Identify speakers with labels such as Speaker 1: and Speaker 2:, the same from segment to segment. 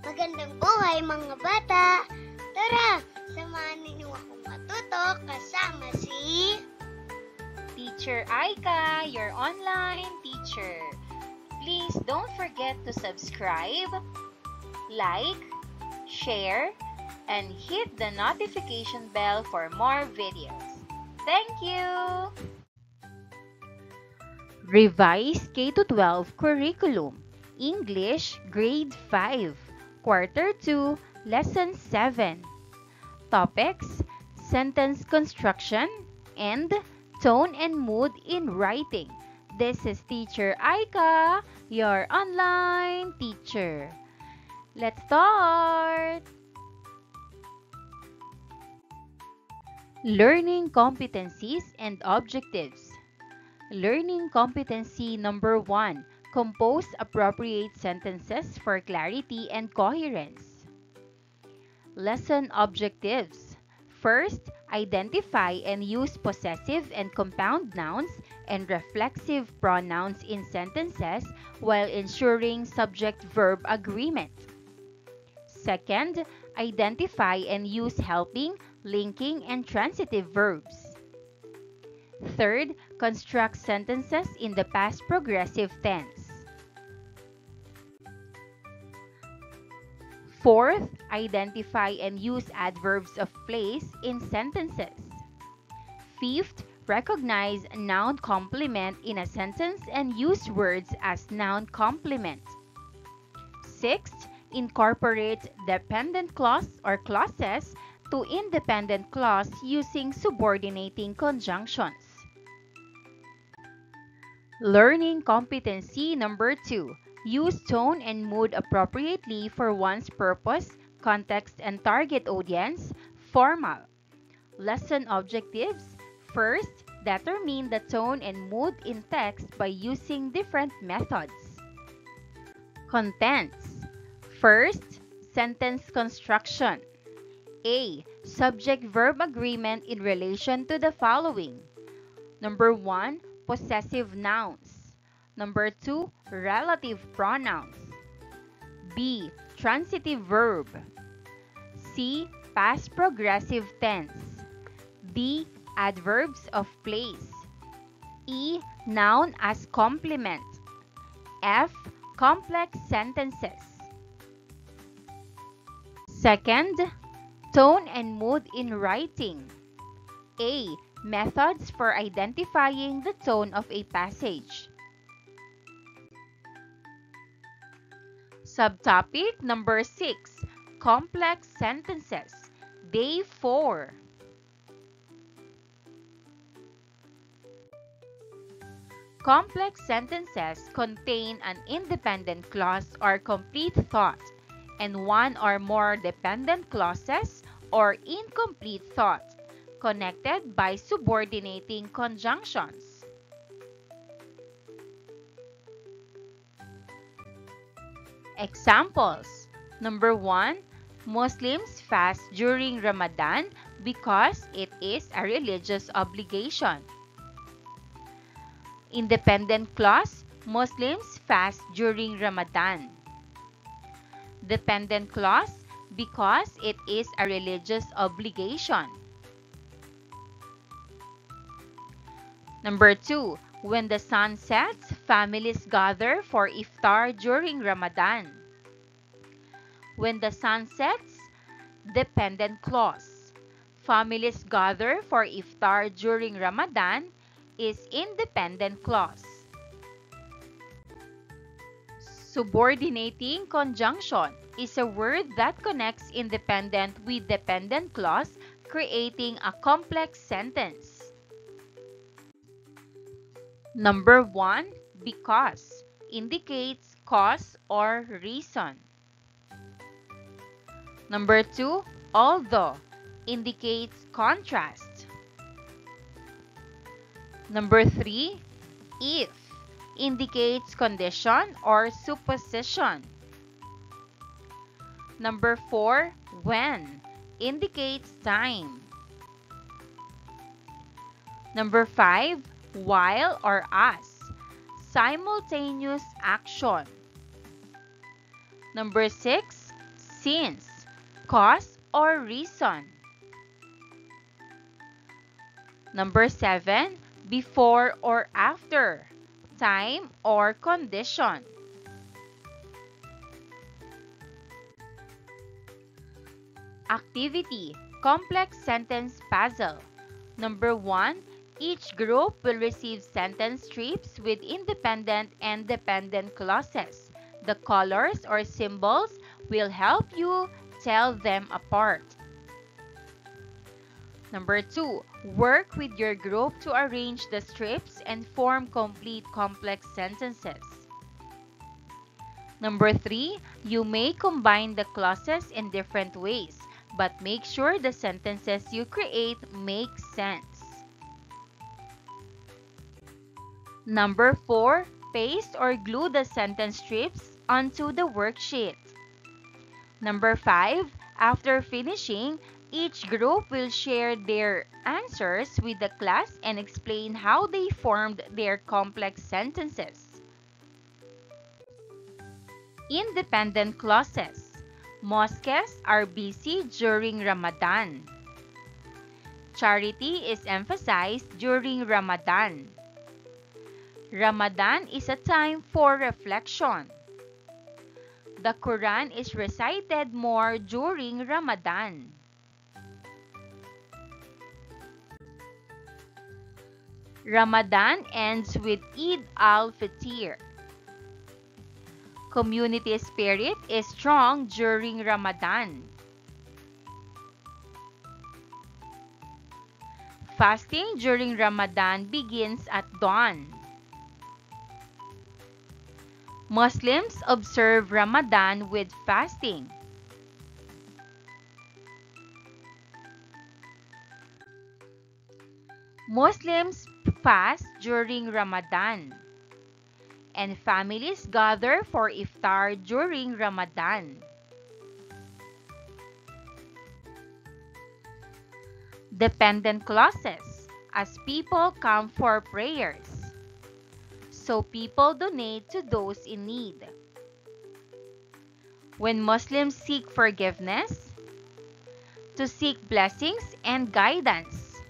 Speaker 1: Magandang buhay mga bata! Tara, samahan ninyo akong matuto kasama si
Speaker 2: Teacher Aika, your online teacher. Please don't forget to subscribe, like, share, and hit the notification bell for more videos. Thank you! Revised K-12 Curriculum, English, Grade 5, Quarter 2, Lesson 7. Topics, Sentence Construction, and Tone and Mood in Writing. This is Teacher Aika, your online teacher. Let's start! Learning Competencies and Objectives. Learning Competency Number 1. Compose appropriate sentences for clarity and coherence. Lesson Objectives. First, identify and use possessive and compound nouns and reflexive pronouns in sentences while ensuring subject-verb agreement. Second, identify and use helping, linking, and transitive verbs. Third, construct sentences in the past progressive tense. Fourth, identify and use adverbs of place in sentences. Fifth, recognize noun complement in a sentence and use words as noun complement. Sixth, incorporate dependent clause or clauses to independent clause using subordinating conjunctions. Learning Competency Number 2. Use tone and mood appropriately for one's purpose, context, and target audience. Formal. Lesson Objectives. First, determine the tone and mood in text by using different methods. Contents. First, sentence construction. A. Subject-verb agreement in relation to the following. Number 1. Possessive nouns. Number 2. Relative pronouns. B. Transitive verb. C. Past progressive tense. D. Adverbs of place. E. Noun as complement. F. Complex sentences. Second, tone and mood in writing. A. Methods for identifying the tone of a passage. Subtopic number 6. Complex sentences. Day 4. Complex sentences contain an independent clause or complete thought, and one or more dependent clauses or incomplete thought, connected by subordinating conjunctions. Examples. Number 1. Muslims fast during Ramadan because it is a religious obligation. Independent clause, Muslims fast during Ramadan. Dependent clause, because it is a religious obligation. Number 2. When the sun sets, families gather for iftar during Ramadan. When the sun sets, dependent clause. Families gather for iftar during Ramadan is independent clause. Subordinating conjunction is a word that connects independent with dependent clause, creating a complex sentence. Number 1. Because indicates cause or reason. Number 2. Although indicates contrast. Number 3. If indicates condition or supposition. Number 4. When indicates time. Number 5. While or as, simultaneous action. Number 6. since, cause, or reason. Number 7, before or after, time or condition. Activity, complex sentence puzzle. Number 1, each group will receive sentence strips with independent and dependent clauses. The colors or symbols will help you tell them apart. Number 2, work with your group to arrange the strips and form complete complex sentences. Number 3, you may combine the clauses in different ways, but make sure the sentences you create make sense. Number 4, paste or glue the sentence strips onto the worksheet. Number 5, after finishing, each group will share their answers with the class and explain how they formed their complex sentences. Independent clauses. Mosques are busy during Ramadan. Charity is emphasized during Ramadan. Ramadan is a time for reflection. The Quran is recited more during Ramadan. Ramadan ends with Eid al-Fitr. Community spirit is strong during Ramadan. Fasting during Ramadan begins at dawn. Muslims observe Ramadan with fasting. Muslims fast during Ramadan. And families gather for iftar during Ramadan. Dependent clauses, as people come for prayers. So people donate to those in need. When Muslims seek forgiveness, to seek blessings and guidance.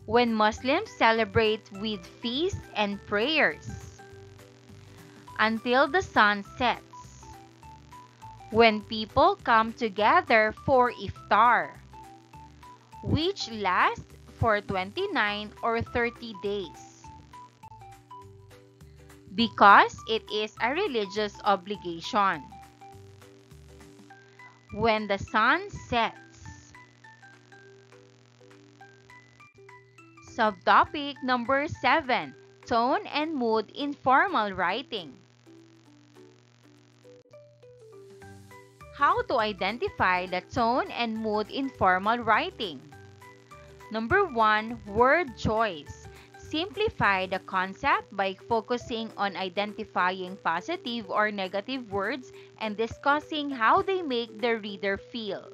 Speaker 2: When Muslims celebrate with feasts and prayers, until the sun sets. When people come together for iftar, which lasts for 29 or 30 days, because it is a religious obligation. When the sun sets. Subtopic number 7, tone and mood in formal writing. How to identify the tone and mood in formal writing. Number 1, word choice. Simplify the concept by focusing on identifying positive or negative words and discussing how they make the reader feel.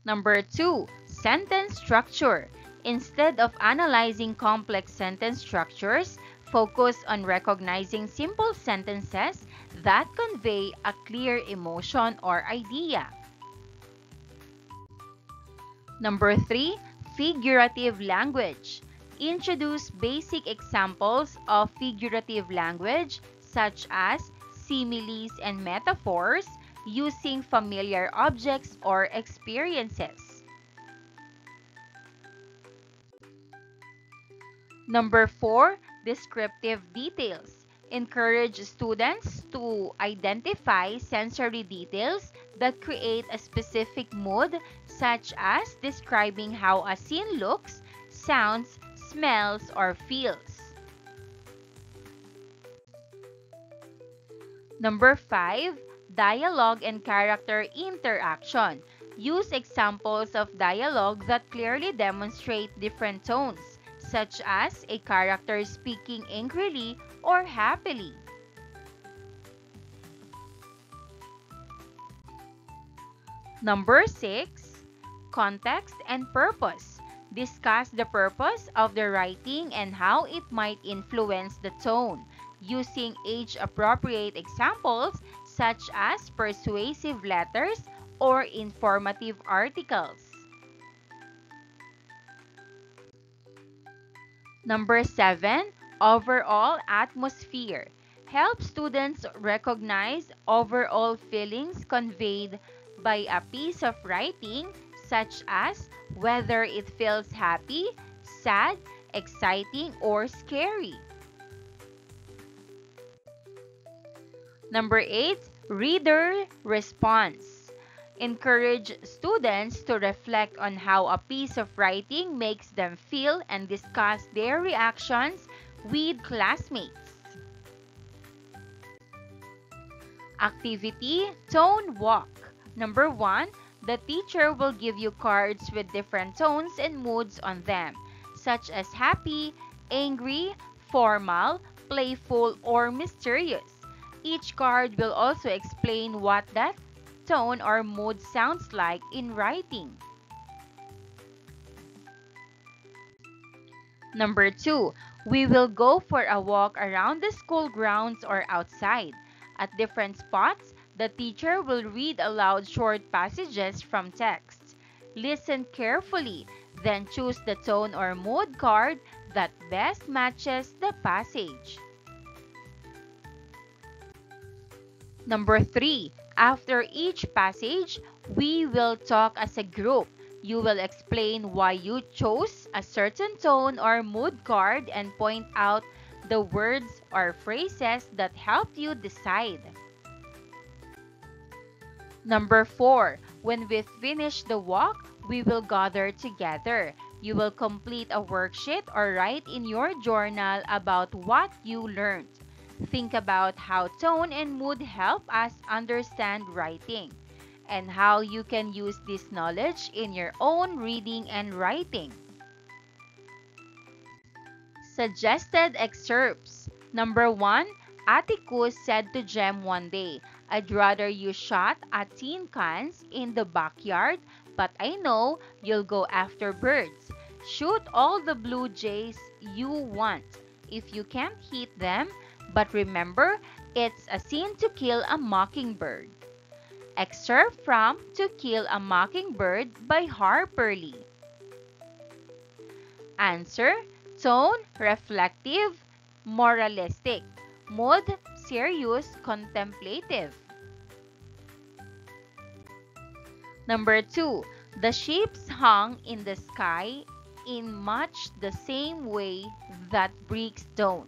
Speaker 2: Number 2, sentence structure. Instead of analyzing complex sentence structures, focus on recognizing simple sentences that convey a clear emotion or idea. Number 3, figurative language. Introduce basic examples of figurative language such as similes and metaphors using familiar objects or experiences. Number 4, descriptive details. Encourage students to identify sensory details that create a specific mood, such as describing how a scene looks, sounds, smells, or feels. Number 5, dialogue and character interaction. Use examples of dialogue that clearly demonstrate different tones, such as a character speaking angrily or happily. Number 6, context and purpose. Discuss the purpose of the writing and how it might influence the tone. using age-appropriate examples such as persuasive letters or informative articles. Number 7, overall atmosphere. Help students recognize overall feelings conveyed by a piece of writing, such as whether it feels happy, sad, exciting, or scary. Number 8, reader response. Encourage students to reflect on how a piece of writing makes them feel and discuss their reactions with classmates. Activity Tone Walk. Number 1, the teacher will give you cards with different tones and moods on them, such as happy, angry, formal, playful, or mysterious. Each card will also explain what that tone or mood sounds like in writing. Number 2, we will go for a walk around the school grounds or outside. At different spots, the teacher will read aloud short passages from text. Listen carefully, then choose the tone or mood card that best matches the passage. Number 3, after each passage, we will talk as a group. You will explain why you chose a certain tone or mood card and point out the words or phrases that helped you decide. Number 4, when we finish the walk, we will gather together. You will complete a worksheet or write in your journal about what you learned. Think about how tone and mood help us understand writing, and how you can use this knowledge in your own reading and writing. Suggested excerpts. Number 1, Atticus said to Jem one day, "I'd rather you shot at tin cans in the backyard, but I know you'll go after birds. Shoot all the blue jays you want if you can't hit them, but remember, it's a sin to kill a mockingbird." Excerpt from To Kill a Mockingbird by Harper Lee. Answer: tone, reflective, moralistic. Mood, serious, contemplative. Number 2, the ships hung in the sky in much the same way that bricks don't.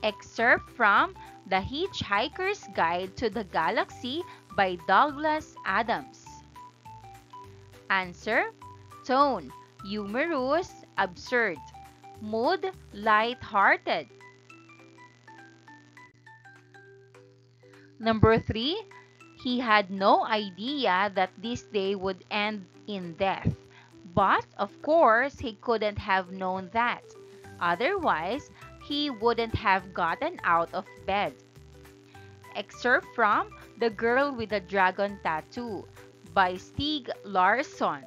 Speaker 2: Excerpt from The Hitchhiker's Guide to the Galaxy by Douglas Adams. Answer: tone, humorous, absurd. Mood, light-hearted. Number 3, he had no idea that this day would end in death. But, of course, he couldn't have known that. Otherwise, he wouldn't have gotten out of bed. Excerpt from The Girl with the Dragon Tattoo by Stieg Larsson.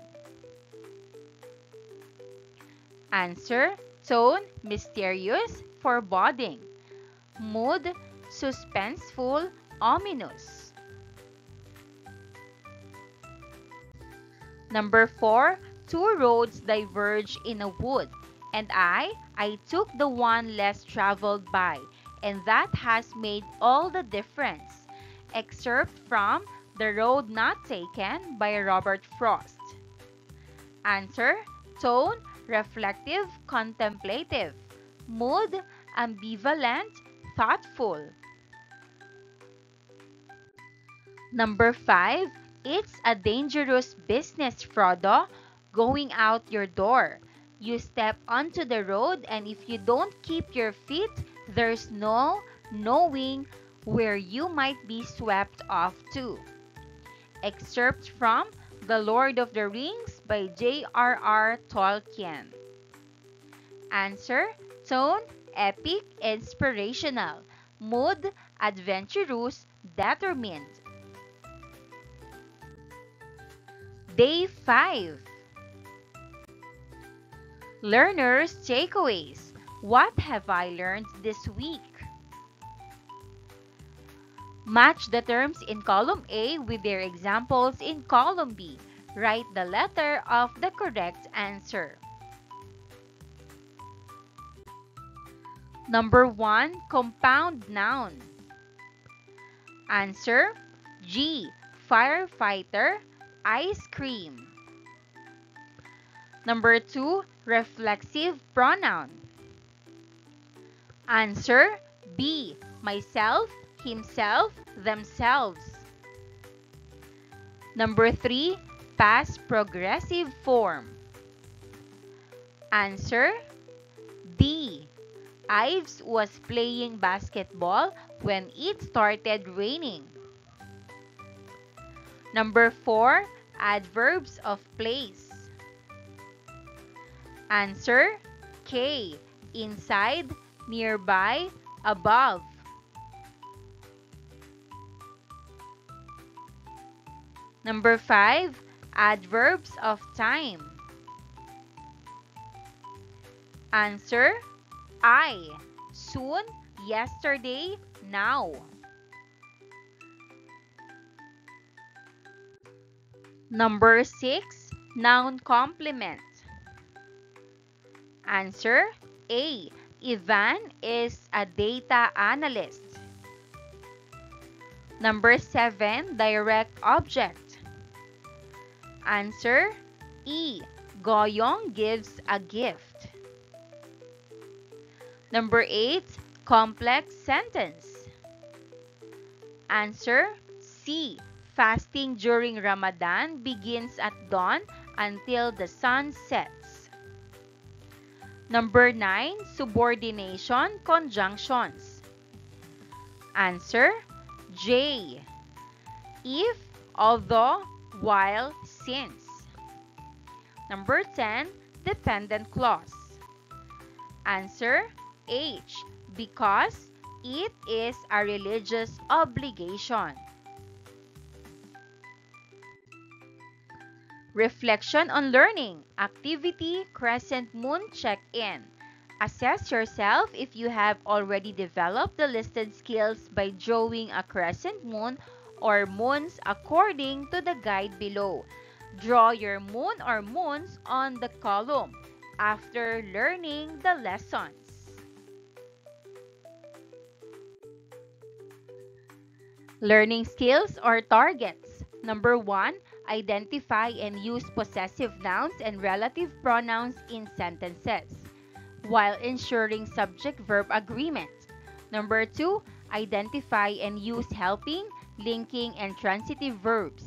Speaker 2: Answer: tone, mysterious, foreboding. Mood, suspenseful, ominous. Number 4, two roads diverge in a wood, and I took the one less traveled by, and that has made all the difference. Excerpt from The Road Not Taken by Robert Frost. Answer: tone, reflective, contemplative. Mood, ambivalent, thoughtful. Number 5, it's a dangerous business, Frodo, going out your door. You step onto the road, and if you don't keep your feet, there's no knowing where you might be swept off to. Excerpt from The Lord of the Rings by J.R.R. Tolkien. Answer: tone, epic, inspirational. Mood, adventurous, determined. Day 5. Learners' takeaways. What have I learned this week? Match the terms in column A with their examples in column B. Write the letter of the correct answer. Number 1, compound noun. Answer, G, firefighter, ice cream. Number 2, reflexive pronoun. Answer, B, myself, himself, themselves. Number 3, past progressive form. Answer, D, Ives was playing basketball when it started raining. Number 4, adverbs of place. Answer, K, inside, nearby, above. Number 5, adverbs of time. Answer, I, soon, yesterday, now. Number 6, noun complement. Answer, A, Ivan is a data analyst. Number 7, direct object. Answer, E, Goyong gives a gift. Number 8, complex sentence. Answer, C, fasting during Ramadan begins at dawn until the sun sets. Number 9, subordination conjunctions. Answer, J, if, although, while, since. Number 10, dependent clause. Answer, H, because it is a religious obligation. Reflection on learning. Activity, crescent moon check-in. Assess yourself if you have already developed the listed skills by drawing a crescent moon or moons according to the guide below. Draw your moon or moons on the column after learning the lessons. Learning skills or targets. Number 1, identify and use possessive nouns and relative pronouns in sentences while ensuring subject-verb agreement. Number 2, identify and use helping, linking, and transitive verbs.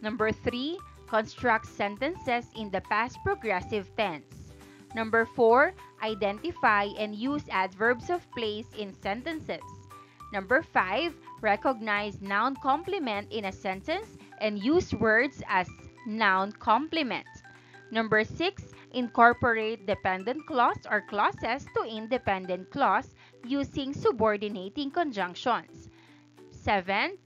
Speaker 2: Number 3, construct sentences in the past progressive tense. Number 4, identify and use adverbs of place in sentences. Number 5, recognize noun complement in a sentence and use words as noun complement. Number 6, incorporate dependent clause or clauses to independent clause using subordinating conjunctions. 7,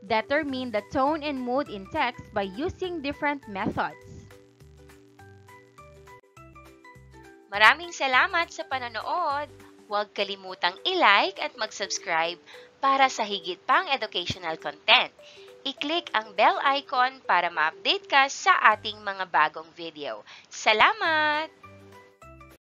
Speaker 2: determine the tone and mood in text by using different methods.
Speaker 3: Maraming salamat sa panonood! Huwag kalimutang i-like at mag-subscribe para sa higit pang educational content. I-click ang bell icon para ma-update ka sa ating mga bagong video. Salamat!